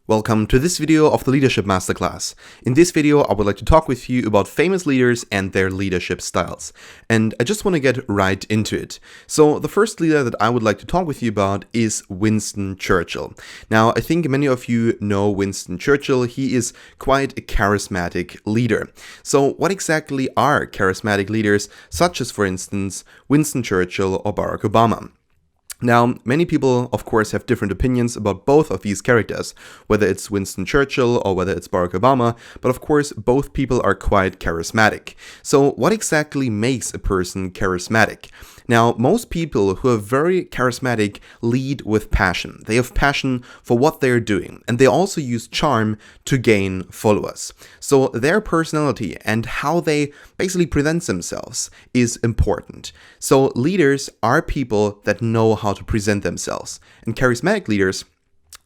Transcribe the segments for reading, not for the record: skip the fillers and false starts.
Welcome to this video of the Leadership Masterclass. In this video, I would like to talk with you about famous leaders and their leadership styles. And I just want to get right into it. So the first leader that I would like to talk with you about is Winston Churchill. Now, I think many of you know Winston Churchill. He is quite a charismatic leader. So what exactly are charismatic leaders, such as, for instance, Winston Churchill or Barack Obama? Now, many people, of course, have different opinions about both of these characters, whether it's Winston Churchill or whether it's Barack Obama, but of course, both people are quite charismatic. So what exactly makes a person charismatic? Now, most people who are very charismatic lead with passion. They have passion for what they're doing, and they also use charm to gain followers. So their personality and how they basically present themselves is important. So leaders are people that know how to present themselves, and charismatic leaders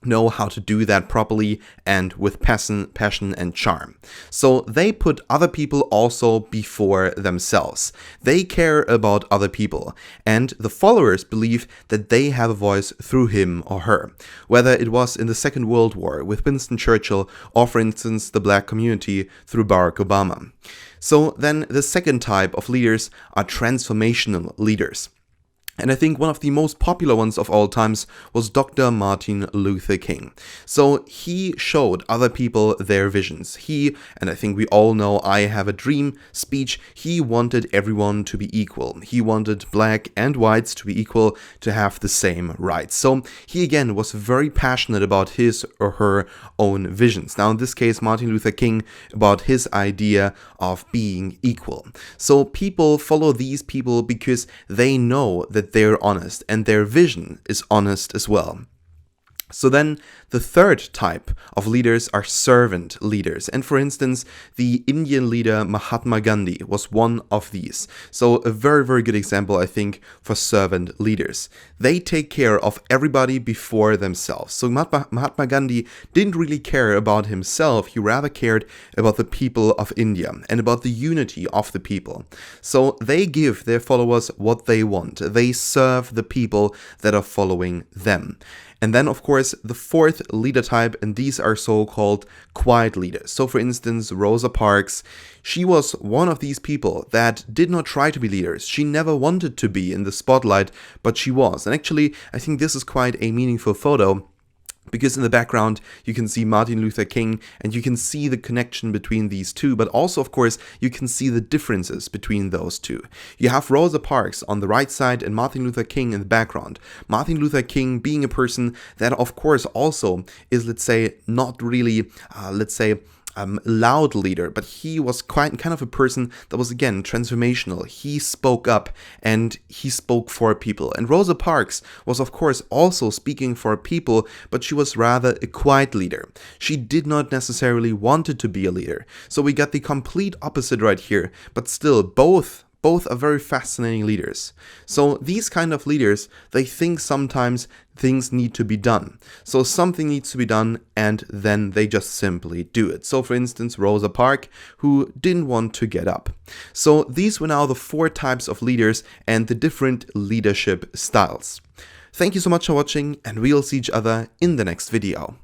know how to do that properly and with passion and charm. So they put other people also before themselves. They care about other people, and the followers believe that they have a voice through him or her. Whether it was in the Second World War with Winston Churchill, or for instance the black community through Barack Obama. So then the second type of leaders are transformational leaders. And I think one of the most popular ones of all times was Dr. Martin Luther King. So he showed other people their visions. And I think we all know I Have a Dream speech, he wanted everyone to be equal. He wanted black and whites to be equal, to have the same rights. So he again was very passionate about his or her own visions. Now in this case, Martin Luther King, about his idea of being equal. So people follow these people because they know that they're honest and their vision is honest as well. So then the third type of leaders are servant leaders. And for instance, the Indian leader Mahatma Gandhi was one of these. So a very, very good example, I think, for servant leaders. They take care of everybody before themselves. So Mahatma Gandhi didn't really care about himself. He rather cared about the people of India and about the unity of the people. So they give their followers what they want. They serve the people that are following them. And then, of course, the fourth leader type, and these are so-called quiet leaders. So, for instance, Rosa Parks, she was one of these people that did not try to be leaders. She never wanted to be in the spotlight, but she was. And actually, I think this is quite a meaningful photo, because in the background, you can see Martin Luther King, and you can see the connection between these two, but also, of course, you can see the differences between those two. You have Rosa Parks on the right side and Martin Luther King in the background. Martin Luther King being a person that, of course, also is, let's say, not really, loud leader, but he was quite kind of a person that was, again, transformational. He spoke up and he spoke for people. And Rosa Parks was, of course, also speaking for people, but she was rather a quiet leader. She did not necessarily wanted to be a leader. So we got the complete opposite right here, but still both are very fascinating leaders. So these kind of leaders, they think sometimes things need to be done. So something needs to be done, and then they just simply do it. So for instance, Rosa Parks, who didn't want to get up. So these were now the four types of leaders and the different leadership styles. Thank you so much for watching, and we'll see each other in the next video.